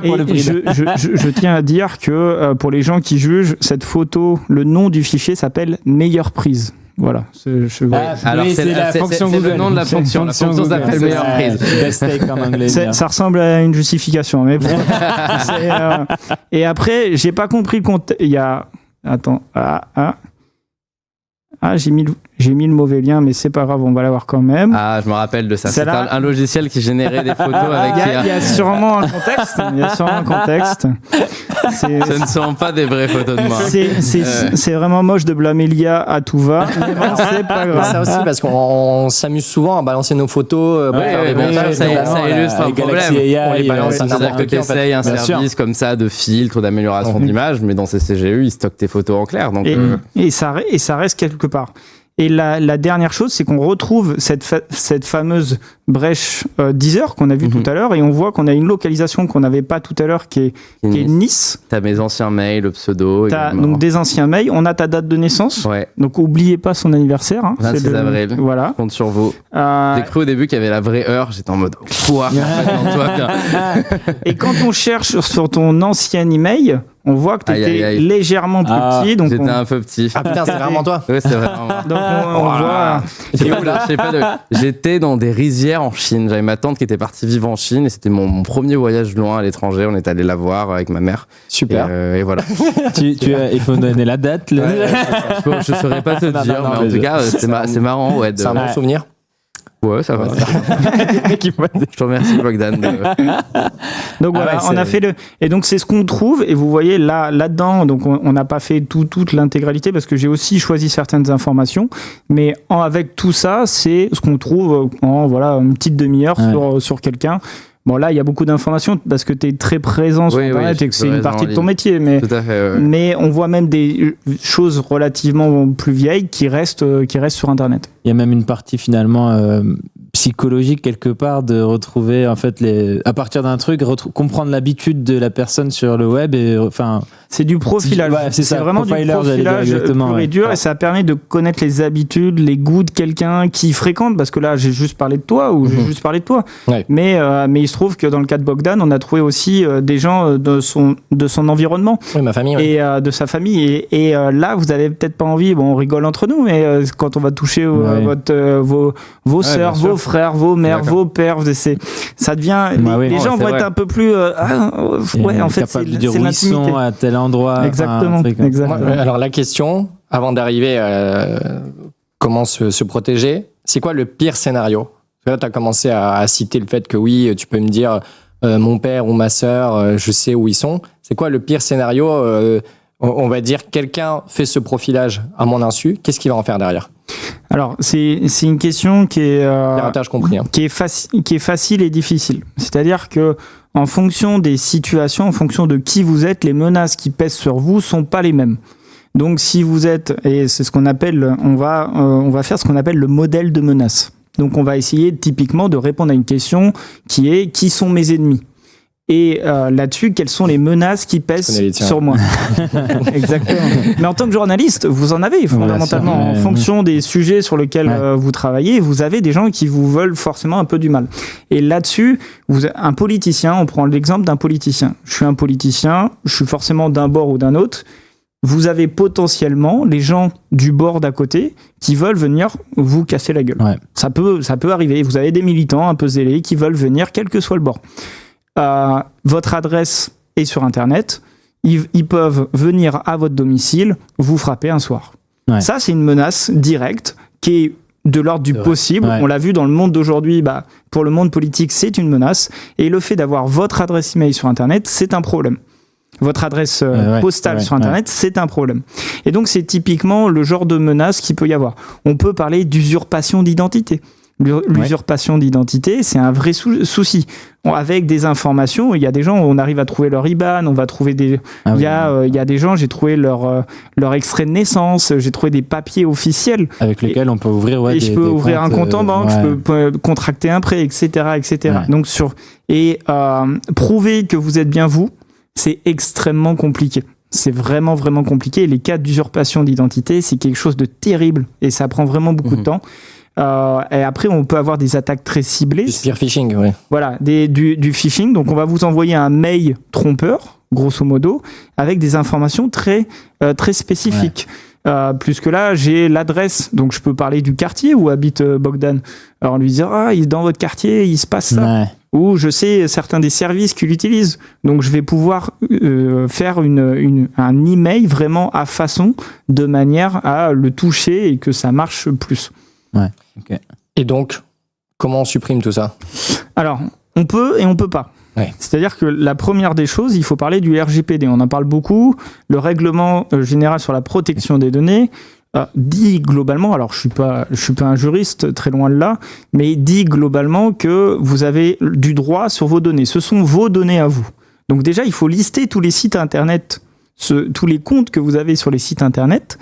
[SPEAKER 2] Pour le prix. Je tiens à dire que pour les gens qui jugent, cette photo, le nom du fichier s'appelle Meilleure prise. Voilà.
[SPEAKER 1] Alors c'est la fonction Google.
[SPEAKER 5] C'est le nom de la fonction. La fonction s'appelle Meilleure prise.
[SPEAKER 1] Best en anglais.
[SPEAKER 2] Ça ressemble à une justification. Mais et après, j'ai pas compris le compte. Il y a. Attends. J'ai J'ai mis le mauvais lien, mais c'est pas grave, on va l'avoir quand même.
[SPEAKER 5] Ah, je me rappelle de ça. C'est
[SPEAKER 2] Celle-là-
[SPEAKER 5] un logiciel qui générait des photos avec
[SPEAKER 2] Il y a sûrement un contexte. Il y a sûrement un contexte. C'est-
[SPEAKER 5] Ce ne sont pas des vraies photos de moi.
[SPEAKER 2] c'est vraiment moche de blâmer l'IA à tout va. Mais bon, c'est pas
[SPEAKER 3] Mais
[SPEAKER 2] grave.
[SPEAKER 3] ça aussi, parce qu'on s'amuse souvent à balancer nos photos pour faire des montages.
[SPEAKER 5] ça illustre un
[SPEAKER 1] avec
[SPEAKER 5] problème.
[SPEAKER 1] Galaxy AI,
[SPEAKER 3] On les balance à
[SPEAKER 5] C'est-à-dire
[SPEAKER 3] n'importe
[SPEAKER 5] que
[SPEAKER 3] qui, en fait.
[SPEAKER 5] t'essayes un
[SPEAKER 1] Bien sûr.
[SPEAKER 5] service comme ça de filtre, d'amélioration d'image, mais dans ces CGU, ils stockent tes photos en clair. Donc,
[SPEAKER 2] Et ça reste quelque part. Et la dernière chose, c'est qu'on retrouve cette fameuse brèche Deezer qu'on a vue tout à l'heure, et on voit qu'on a une localisation qu'on n'avait pas tout à l'heure, qui est Nice.
[SPEAKER 5] t'as mes anciens mails, le pseudo.
[SPEAKER 2] T'as
[SPEAKER 5] également.
[SPEAKER 2] donc des anciens mails. On a ta date de naissance.
[SPEAKER 5] Ouais,
[SPEAKER 2] Donc oubliez pas son anniversaire. Hein.
[SPEAKER 5] 26
[SPEAKER 2] C'est
[SPEAKER 5] avril.
[SPEAKER 2] Voilà.
[SPEAKER 5] compte sur vous.
[SPEAKER 2] Euh,
[SPEAKER 5] J'ai cru au début qu'il y avait la vraie heure. J'étais en mode quoi Non, toi, bien.
[SPEAKER 2] et quand on cherche sur ton ancien email, on voit que tu
[SPEAKER 5] Aïe, aïe,
[SPEAKER 2] étais
[SPEAKER 5] aïe.
[SPEAKER 2] légèrement plus petit. Donc
[SPEAKER 5] J'étais
[SPEAKER 2] on,
[SPEAKER 5] un peu petit.
[SPEAKER 3] Ah putain, c'est vraiment toi.
[SPEAKER 5] Ouais, c'est vraiment moi.
[SPEAKER 2] donc on voit.
[SPEAKER 5] Et où, là, je sais pas J'étais dans des rizières en Chine. J'avais ma tante qui était partie vivre en Chine et c'était mon premier voyage loin à l'étranger. On est allé la voir avec ma mère.
[SPEAKER 3] Super.
[SPEAKER 5] Et voilà.
[SPEAKER 1] Il faut donner la date.
[SPEAKER 5] Je saurais pas te
[SPEAKER 1] Non,
[SPEAKER 5] dire,
[SPEAKER 1] non,
[SPEAKER 5] mais en
[SPEAKER 1] mais
[SPEAKER 5] tout cas, c'est marrant. Ouais,
[SPEAKER 3] C'est un bon souvenir.
[SPEAKER 5] ouais, ça va. Je te remercie, Bogdan.
[SPEAKER 2] Donc voilà,
[SPEAKER 3] ouais,
[SPEAKER 2] on a
[SPEAKER 3] c'est-
[SPEAKER 2] fait le. Et donc c'est ce qu'on trouve. Et vous voyez là-dedans, donc on n'a pas fait toute l'intégralité parce que j'ai aussi choisi certaines informations. Mais avec tout ça, c'est ce qu'on trouve en voilà une petite demi-heure
[SPEAKER 1] Ouais.
[SPEAKER 2] sur quelqu'un. Bon là, il y a beaucoup d'informations parce que tu es très présent sur
[SPEAKER 5] Oui, oui,
[SPEAKER 2] Internet
[SPEAKER 5] je
[SPEAKER 2] et que
[SPEAKER 5] suis
[SPEAKER 2] c'est une
[SPEAKER 5] présent
[SPEAKER 2] partie
[SPEAKER 5] en
[SPEAKER 2] de ton
[SPEAKER 5] ligne.
[SPEAKER 2] métier. Mais
[SPEAKER 5] Tout à fait. Ouais.
[SPEAKER 2] mais on voit même des choses relativement plus vieilles qui restent sur Internet.
[SPEAKER 1] Il y a même une partie finalement psychologique quelque part de retrouver en fait à partir d'un truc comprendre l'habitude de la personne sur le web et enfin
[SPEAKER 2] C'est du profilage.
[SPEAKER 1] Ouais, c'est ça,
[SPEAKER 2] vraiment du
[SPEAKER 1] profiler, j'allais dire
[SPEAKER 2] profilage
[SPEAKER 1] exactement,
[SPEAKER 2] pur
[SPEAKER 1] ouais.
[SPEAKER 2] et dur.
[SPEAKER 1] Ouais.
[SPEAKER 2] Et ça permet de connaître les habitudes, les goûts de quelqu'un qui fréquente. Parce que là, j'ai juste parlé de toi ou j'ai juste parlé de toi.
[SPEAKER 3] Ouais.
[SPEAKER 2] Mais il se trouve que dans le cas de Bogdan, on a trouvé aussi des gens de son environnement
[SPEAKER 3] Oui, ma famille. Ouais.
[SPEAKER 2] et de sa famille. Et là, vous avez peut-être pas envie, bon, on rigole entre nous, mais quand on va toucher
[SPEAKER 1] Ouais.
[SPEAKER 2] vos sœurs,
[SPEAKER 5] bien sûr.
[SPEAKER 2] vos frères, vos mères,
[SPEAKER 5] D'accord.
[SPEAKER 2] vos pères, ça devient.
[SPEAKER 1] Bah oui.
[SPEAKER 2] les
[SPEAKER 5] Ouais,
[SPEAKER 2] gens
[SPEAKER 5] c'est
[SPEAKER 2] vont être
[SPEAKER 5] vrai.
[SPEAKER 2] un peu plus. Ouais, en fait, c'est
[SPEAKER 1] capable de dire où ils
[SPEAKER 2] l'intimité.
[SPEAKER 1] sont à tel endroit.
[SPEAKER 2] Exactement,
[SPEAKER 1] un truc comme ça.
[SPEAKER 2] exactement.
[SPEAKER 3] Moi, alors la question, avant d'arriver à comment se protéger, c'est quoi le pire scénario? Là, tu as commencé à citer le fait que oui, tu peux me dire mon père ou ma sœur, je sais où ils sont. C'est quoi le pire scénario? On va dire quelqu'un fait ce profilage à mon insu, qu'est-ce qu'il va en faire derrière?
[SPEAKER 2] Alors, c'est une question qui est,
[SPEAKER 3] Piratage compris. Hein.
[SPEAKER 2] qui est facile et difficile. C'est-à-dire que en fonction des situations, en fonction de qui vous êtes, les menaces qui pèsent sur vous sont pas les mêmes. Donc, si vous êtes, et c'est ce qu'on appelle, on va faire ce qu'on appelle le modèle de menace. Donc, on va essayer typiquement de répondre à une question qui est qui sont mes ennemis? Et là-dessus, quelles sont les menaces qui
[SPEAKER 3] Je connais les
[SPEAKER 2] pèsent
[SPEAKER 3] tiens.
[SPEAKER 2] sur moi? Exactement. Mais en tant que journaliste, vous en avez fondamentalement.
[SPEAKER 1] sûr,
[SPEAKER 2] En
[SPEAKER 1] mais-
[SPEAKER 2] fonction des sujets sur lesquels vous travaillez, vous avez des gens qui vous veulent forcément un peu du mal. Et là-dessus, un politicien, on prend l'exemple d'un politicien. Je suis un politicien, je suis forcément d'un bord ou d'un autre. Vous avez potentiellement les gens du bord d'à côté qui veulent venir vous casser la gueule.
[SPEAKER 1] Ouais.
[SPEAKER 2] Ça peut arriver. Vous avez des militants un peu zélés qui veulent venir, quel que soit le bord. Votre adresse est sur Internet. Ils peuvent venir à votre domicile, vous frapper un soir.
[SPEAKER 1] Ouais.
[SPEAKER 2] Ça, c'est une menace directe qui est de l'ordre du
[SPEAKER 1] C'est vrai.
[SPEAKER 2] possible.
[SPEAKER 1] Ouais.
[SPEAKER 2] On l'a vu dans le monde d'aujourd'hui. Pour le monde politique, c'est une menace. Et le fait d'avoir votre adresse email sur Internet, c'est un problème. Votre adresse postale sur Internet, c'est un problème. Et donc, c'est typiquement le genre de menace qu'il peut y avoir. On peut parler d'usurpation d'identité. L'usurpation d'identité, c'est un vrai souci. Avec des informations, il y a des gens, on arrive à trouver leur IBAN, on va trouver des... il y a des gens, j'ai trouvé leur extrait de naissance, j'ai trouvé des papiers officiels.
[SPEAKER 1] Avec lesquels on peut ouvrir
[SPEAKER 2] je peux ouvrir un compte en banque, je peux contracter un prêt, etc. etc.
[SPEAKER 1] Ouais.
[SPEAKER 2] Donc prouver que vous êtes bien vous, c'est extrêmement compliqué. C'est vraiment, vraiment compliqué. Et les cas d'usurpation d'identité, c'est quelque chose de terrible et ça prend vraiment beaucoup de temps. Et après, on peut avoir des attaques très ciblées.
[SPEAKER 3] Du spear phishing, oui.
[SPEAKER 2] Voilà, du phishing. Donc, on va vous envoyer un mail trompeur, grosso modo, avec des informations très, très spécifiques. Plus que là, j'ai l'adresse. Donc, je peux parler du quartier où habite Bogdan. Alors, lui dire, dans votre quartier, il se passe ça.
[SPEAKER 1] Ouais.
[SPEAKER 2] ou je sais certains des services qu'il utilise. Donc, je vais pouvoir faire un email vraiment à façon, de manière à le toucher et que ça marche plus.
[SPEAKER 1] Ouais, ok.
[SPEAKER 3] Et donc, comment on supprime tout ça ?
[SPEAKER 2] Alors, on peut et on peut pas.
[SPEAKER 3] Ouais.
[SPEAKER 2] C'est-à-dire que la première des choses, il faut parler du RGPD. On en parle beaucoup. Le règlement général sur la protection des données dit globalement, alors je suis pas un juriste, très loin de là, mais dit globalement que vous avez du droit sur vos données. Ce sont vos données à vous. Donc déjà, il faut lister tous les sites internet, tous les comptes que vous avez sur les sites internet.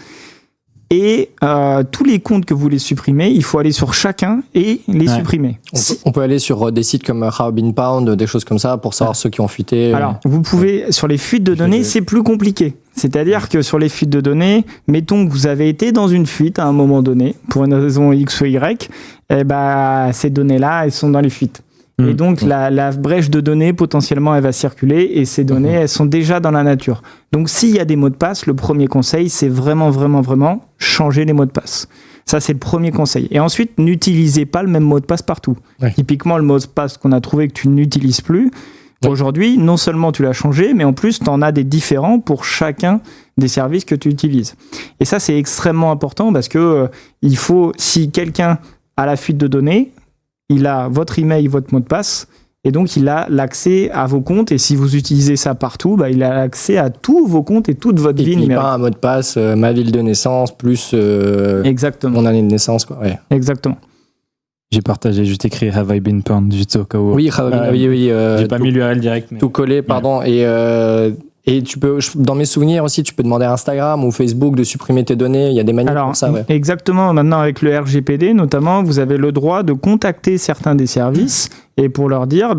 [SPEAKER 2] Et tous les comptes que vous voulez supprimer, il faut aller sur chacun et les supprimer.
[SPEAKER 3] On peut aller sur des sites comme How Been Pound, des choses comme ça, pour savoir ceux qui ont fuité.
[SPEAKER 2] Alors, vous pouvez, sur les fuites de données, c'est plus compliqué. C'est-à-dire que sur les fuites de données, mettons que vous avez été dans une fuite à un moment donné, pour une raison X ou Y, et ces données-là, elles sont dans les fuites. Et donc, la brèche de données, potentiellement, elle va circuler et ces données, elles sont déjà dans la nature. Donc, s'il y a des mots de passe, le premier conseil, c'est vraiment changer les mots de passe. Ça, c'est le premier conseil. Et ensuite, n'utilisez pas le même mot de passe partout. Ouais. Typiquement, le mot de passe qu'on a trouvé que tu n'utilises plus, aujourd'hui, non seulement tu l'as changé, mais en plus, tu en as des différents pour chacun des services que tu utilises. Et ça, c'est extrêmement important parce que il faut, si quelqu'un a la fuite de données, il a votre email, votre mot de passe, et donc il a l'accès à vos comptes. Et si vous utilisez ça partout, il a accès à tous vos comptes et toute votre vie numérique.
[SPEAKER 3] Pas un mot de passe, ma ville de naissance plus
[SPEAKER 2] exactement.
[SPEAKER 3] Mon année de naissance, quoi. Ouais.
[SPEAKER 2] Exactement.
[SPEAKER 1] J'ai partagé, juste écrit Have I Been Pwned, juste au cas où.
[SPEAKER 3] Oui, oui.
[SPEAKER 1] J'ai pas mis l'URL direct. Mais...
[SPEAKER 3] Tout collé, pardon. Ouais. Et tu peux, dans mes souvenirs aussi, tu peux demander à Instagram ou Facebook de supprimer tes données. Il y a des manières pour ça. Ouais.
[SPEAKER 2] Exactement. Maintenant, avec le RGPD, notamment, vous avez le droit de contacter certains des services et pour leur dire,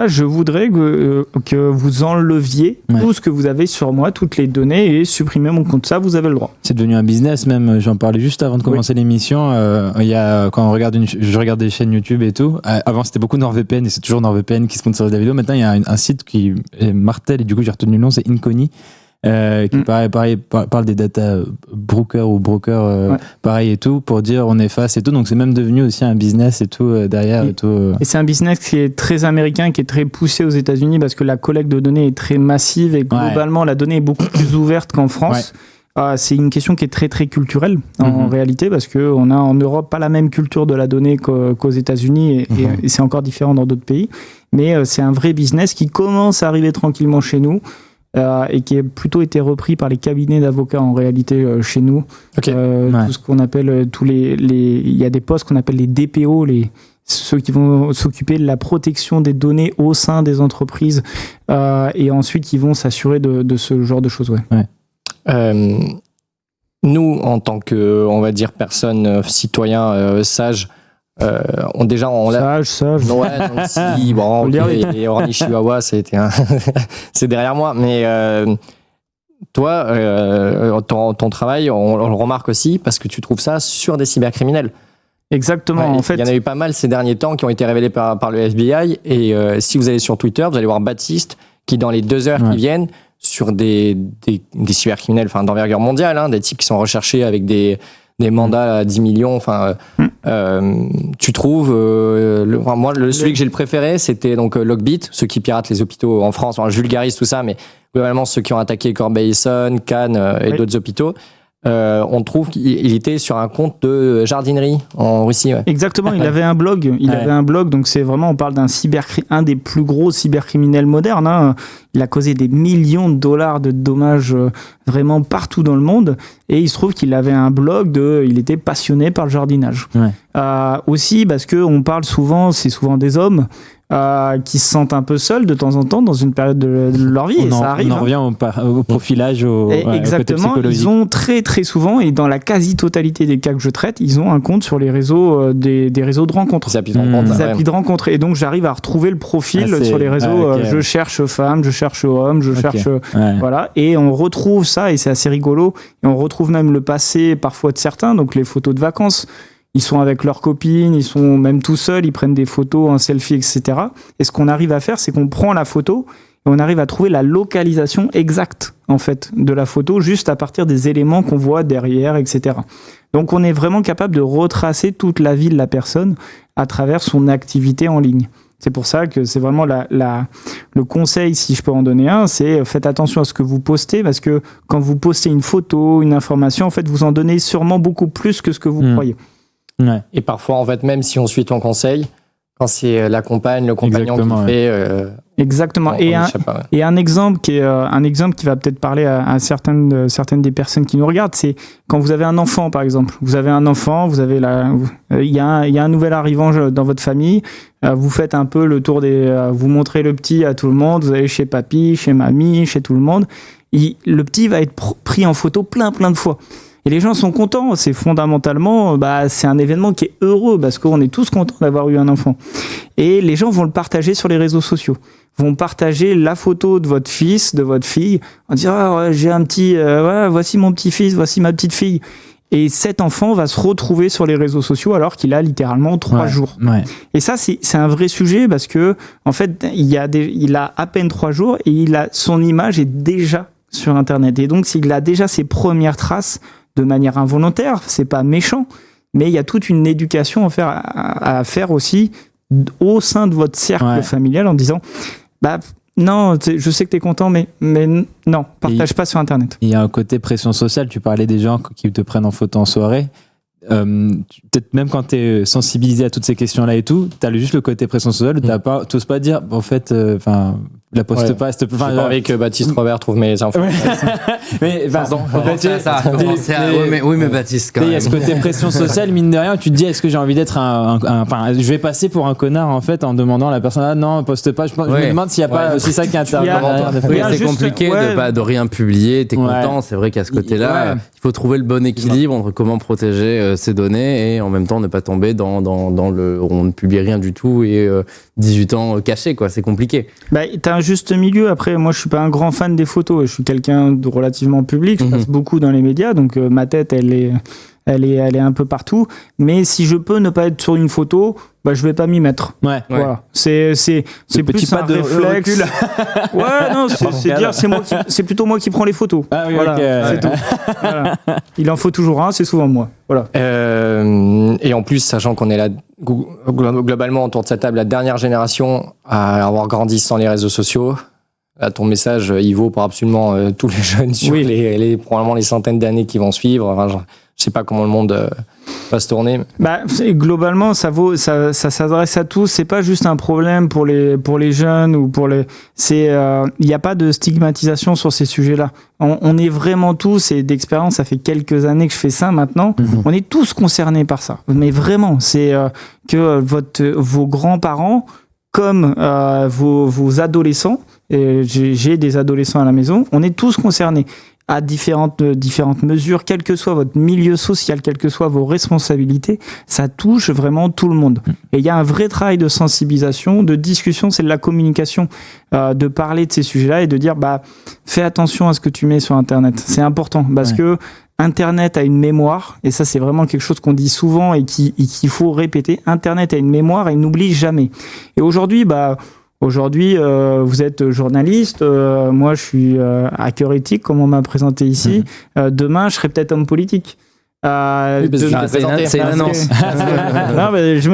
[SPEAKER 2] je voudrais que vous enleviez tout ce que vous avez sur moi, toutes les données et supprimer mon compte. Ça, vous avez le droit.
[SPEAKER 1] C'est devenu un business même. J'en parlais juste avant de commencer l'émission. Il y a, quand on regarde je regarde des chaînes YouTube et tout. Avant, c'était beaucoup NordVPN et c'est toujours NordVPN qui sponsorise la vidéo. Maintenant, il y a un site qui est Martel et du coup, j'ai retenu le nom, c'est Inconi. Qui parle des data brokers ou brokers pareil et tout pour dire on efface et tout, donc c'est même devenu aussi un business et tout derrière et tout.
[SPEAKER 2] Et c'est un business qui est très américain, qui est très poussé aux États-Unis parce que la collecte de données est très massive et globalement la donnée est beaucoup plus ouverte qu'en France. C'est une question qui est très très culturelle en réalité parce que on a en Europe pas la même culture de la donnée qu'aux États-Unis et c'est encore différent dans d'autres pays, mais c'est un vrai business qui commence à arriver tranquillement chez nous. Et qui a plutôt été repris par les cabinets d'avocats en réalité chez nous. Tout ce qu'on appelle il y a des postes qu'on appelle les DPO, ceux qui vont s'occuper de la protection des données au sein des entreprises et ensuite qui vont s'assurer de ce genre de choses.
[SPEAKER 3] Nous, en tant que, on va dire, personnes, citoyens sages,
[SPEAKER 2] sage.
[SPEAKER 3] Ouais, donc si, bon, et Orly Chihuahua, c'est derrière moi. Mais toi, ton travail, on le remarque aussi parce que tu trouves ça sur des cybercriminels.
[SPEAKER 2] Exactement. En fait,
[SPEAKER 3] il y en a eu pas mal ces derniers temps qui ont été révélés par le FBI. Et si vous allez sur Twitter, vous allez voir Baptiste qui, dans les 2 heures qui viennent, sur des cybercriminels, d'envergure mondiale, des types qui sont recherchés avec des mandats à 10 millions, tu trouves moi celui que j'ai le préféré, c'était donc Logbit, ceux qui piratent les hôpitaux en France. Je vulgarise tout ça, mais globalement ceux qui ont attaqué Corbeil-Essonnes, Cannes et d'autres hôpitaux. On trouve qu'il était sur un compte de jardinerie en Russie.
[SPEAKER 2] Exactement, il avait un blog. Donc c'est vraiment, on parle un des plus gros cybercriminels modernes. Il a causé des millions de dollars de dommages vraiment partout dans le monde. Et il se trouve qu'il avait un blog il était passionné par le jardinage. Aussi parce que on parle souvent, c'est souvent des hommes qui se sentent un peu seuls de temps en temps dans une période de leur vie. Ça arrive.
[SPEAKER 1] On en revient au profilage,
[SPEAKER 2] exactement.
[SPEAKER 1] Au côté
[SPEAKER 2] ils ont très très souvent, et dans la quasi-totalité des cas que je traite, ils ont un compte sur les réseaux des réseaux de rencontres.
[SPEAKER 3] Des applis de rencontres.
[SPEAKER 2] Et donc j'arrive à retrouver le profil sur les réseaux. Je cherche femme, je cherche homme, je cherche voilà. Et on retrouve ça et c'est assez rigolo. Et on retrouve même le passé parfois de certains. Donc les photos de vacances. Ils sont avec leurs copines, ils sont même tout seuls, ils prennent des photos, un selfie, etc. Et ce qu'on arrive à faire, c'est qu'on prend la photo et on arrive à trouver la localisation exacte, en fait, de la photo, juste à partir des éléments qu'on voit derrière, etc. Donc, on est vraiment capable de retracer toute la vie de la personne à travers son activité en ligne. C'est pour ça que c'est vraiment le conseil, si je peux en donner un, c'est faites attention à ce que vous postez, parce que quand vous postez une photo, une information, en fait, vous en donnez sûrement beaucoup plus que ce que vous croyez.
[SPEAKER 1] Ouais.
[SPEAKER 3] Et parfois, en fait, même si on suit ton conseil, quand c'est la compagne, le compagnon
[SPEAKER 1] Exactement,
[SPEAKER 3] qui fait...
[SPEAKER 2] Exactement. Et un exemple qui va peut-être parler à certaines des personnes qui nous regardent, c'est quand vous avez un enfant, par exemple. Vous avez un enfant, il y a un nouvel arrivant dans votre famille. Vous faites un peu le tour vous montrez le petit à tout le monde. Vous allez chez papy, chez mamie, chez tout le monde. Le petit va être pris en photo plein de fois. Et les gens sont contents, c'est fondamentalement, c'est un événement qui est heureux parce qu'on est tous contents d'avoir eu un enfant. Et les gens vont le partager sur les réseaux sociaux, vont partager la photo de votre fils, de votre fille, en disant j'ai un petit, voici mon petit-fils, voici ma petite-fille. Et cet enfant va se retrouver sur les réseaux sociaux alors qu'il a littéralement 3 jours.
[SPEAKER 1] Ouais.
[SPEAKER 2] Et ça, c'est un vrai sujet parce que en fait, il a à peine 3 jours et son image est déjà sur Internet. Et donc, il a déjà ses premières traces de manière involontaire, c'est pas méchant, mais il y a toute une éducation à faire aussi au sein de votre cercle familial en disant non, je sais que t'es content, mais non, partage pas sur Internet.
[SPEAKER 1] Il y a un côté pression sociale, tu parlais des gens qui te prennent en photo en soirée. Peut-être même quand tu es sensibilisé à toutes ces questions-là et tout, tu as juste le côté pression sociale où tu n'oses pas dire, en fait, la poste pas. J'ai
[SPEAKER 3] pas envie que Baptiste Robert trouve mes infos.
[SPEAKER 1] Mais
[SPEAKER 5] mais Baptiste, quand même.
[SPEAKER 1] Il y a ce côté pression sociale, mine de rien, tu te dis, est-ce que j'ai envie d'être je vais passer pour un connard, en fait, en demandant à la personne, non, poste pas. Je me demande s'il n'y a pas, c'est ça qui intervient.
[SPEAKER 5] C'est compliqué de rien publier, t'es content, c'est vrai qu'à ce côté-là, il faut trouver le bon équilibre entre comment protéger ses données et en même temps ne pas tomber dans le on ne publie rien du tout et 18 ans caché, quoi, c'est compliqué.
[SPEAKER 2] T'as un juste milieu. Après, moi je suis pas un grand fan des photos, je suis quelqu'un de relativement public, je passe beaucoup dans les médias, donc ma tête elle est un peu partout, mais si je peux ne pas être sur une photo, je vais pas m'y mettre. Voilà. C'est plus un réflexe. Non, c'est plutôt moi qui prends les photos.
[SPEAKER 1] Ah oui,
[SPEAKER 2] voilà, c'est tout. Voilà. Il en faut toujours un, c'est souvent moi. Voilà.
[SPEAKER 3] Et en plus, sachant qu'on est là globalement autour de cette table, la dernière génération à avoir grandi sans les réseaux sociaux. Là, ton message, il vaut pour absolument tous les jeunes sur probablement les centaines d'années qui vont suivre. Enfin, je sais pas comment le monde va se tourner.
[SPEAKER 2] Globalement, ça s'adresse à tous. C'est pas juste un problème pour les jeunes ou il n'y a pas de stigmatisation sur ces sujets-là. On est vraiment tous, et d'expérience, ça fait quelques années que je fais ça maintenant. On est tous concernés par ça. Mais vraiment, c'est que vos grands-parents, comme vos adolescents, et j'ai des adolescents à la maison, on est tous concernés à différentes mesures, quel que soit votre milieu social, quelles que soient vos responsabilités, ça touche vraiment tout le monde. Et il y a un vrai travail de sensibilisation, de discussion, c'est de la communication, de parler de ces sujets-là et de dire fais attention à ce que tu mets sur Internet. C'est important parce que Internet a une mémoire, et ça c'est vraiment quelque chose qu'on dit souvent et qu'il faut répéter. Internet a une mémoire et il n'oublie jamais. Et aujourd'hui, vous êtes journaliste, moi je suis hacker éthique, comme on m'a présenté ici. Demain, je serai peut-être homme politique.
[SPEAKER 5] C'est une annonce.
[SPEAKER 2] Non, mais je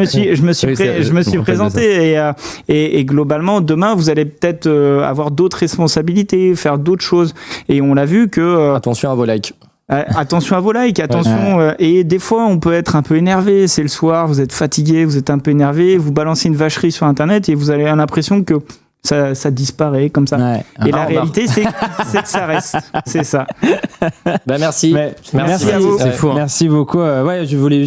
[SPEAKER 2] me suis présenté et globalement demain vous allez peut-être avoir d'autres responsabilités, faire d'autres choses. Et on l'a vu que
[SPEAKER 3] attention à vos likes.
[SPEAKER 2] Attention à vos likes, attention. Et des fois, on peut être un peu énervé. C'est le soir, vous êtes fatigué, vous êtes un peu énervé, vous balancez une vacherie sur Internet et vous avez l'impression que ça disparaît comme ça. Et la réalité, c'est que ça reste. C'est ça.
[SPEAKER 3] Merci.
[SPEAKER 2] Merci à vous.
[SPEAKER 5] C'est fou.
[SPEAKER 1] Merci beaucoup. Je voulais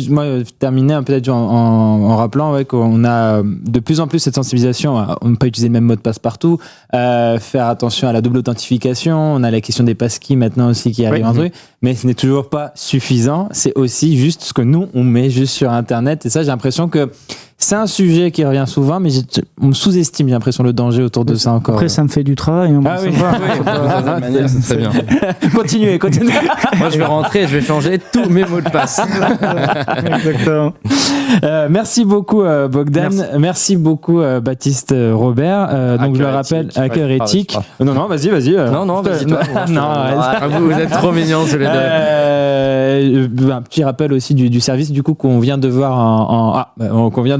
[SPEAKER 1] terminer peut-être en rappelant qu'on a de plus en plus cette sensibilisation à ne pas utiliser le même mot de passe partout, faire attention à la double authentification. On a la question des passkey maintenant aussi qui arrive en truc, mais ce n'est toujours pas suffisant. C'est aussi juste ce que nous on met juste sur Internet. Et ça, j'ai l'impression que c'est un sujet qui revient souvent, mais on sous-estime, j'ai l'impression, le danger autour de ça encore.
[SPEAKER 2] Après, ça me fait du travail.
[SPEAKER 5] C'est très bien.
[SPEAKER 1] Continuez.
[SPEAKER 5] Moi, je vais rentrer et je vais changer tous mes mots de passe.
[SPEAKER 2] Exactement.
[SPEAKER 1] Merci beaucoup, Bogdan. Merci beaucoup, Baptiste Robert. Donc, je le rappelle, hacker éthique. Non, vas-y.
[SPEAKER 3] Non, vas-y, toi.
[SPEAKER 5] Vous êtes trop mignons, tous les deux.
[SPEAKER 1] Un petit rappel aussi du service, du coup, qu'on vient de voir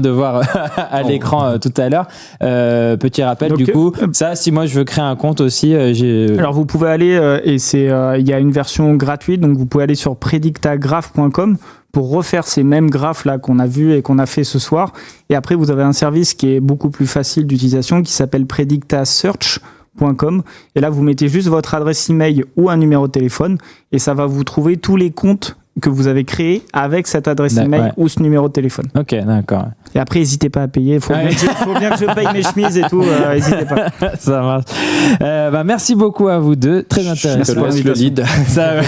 [SPEAKER 1] de voir à l'écran tout à l'heure. Petit rappel,
[SPEAKER 2] Donc,
[SPEAKER 1] du coup, ça, si moi je veux créer un compte aussi,
[SPEAKER 2] Alors vous pouvez aller et il y a une version gratuite, donc vous pouvez aller sur predictagraph.com pour refaire ces mêmes graphes là qu'on a vu et qu'on a fait ce soir. Et après vous avez un service qui est beaucoup plus facile d'utilisation qui s'appelle predictasearch.com, et là vous mettez juste votre adresse email ou un numéro de téléphone et ça va vous trouver tous les comptes que vous avez créés avec cette adresse email ou ce numéro de téléphone.
[SPEAKER 1] Ok, d'accord.
[SPEAKER 2] Et après, n'hésitez pas à payer. Il faut bien que je paye mes chemises et tout. N'hésitez pas.
[SPEAKER 1] Ça marche. Merci beaucoup à vous deux. Très intéressant.
[SPEAKER 3] Je te laisse le lead.
[SPEAKER 1] Ça,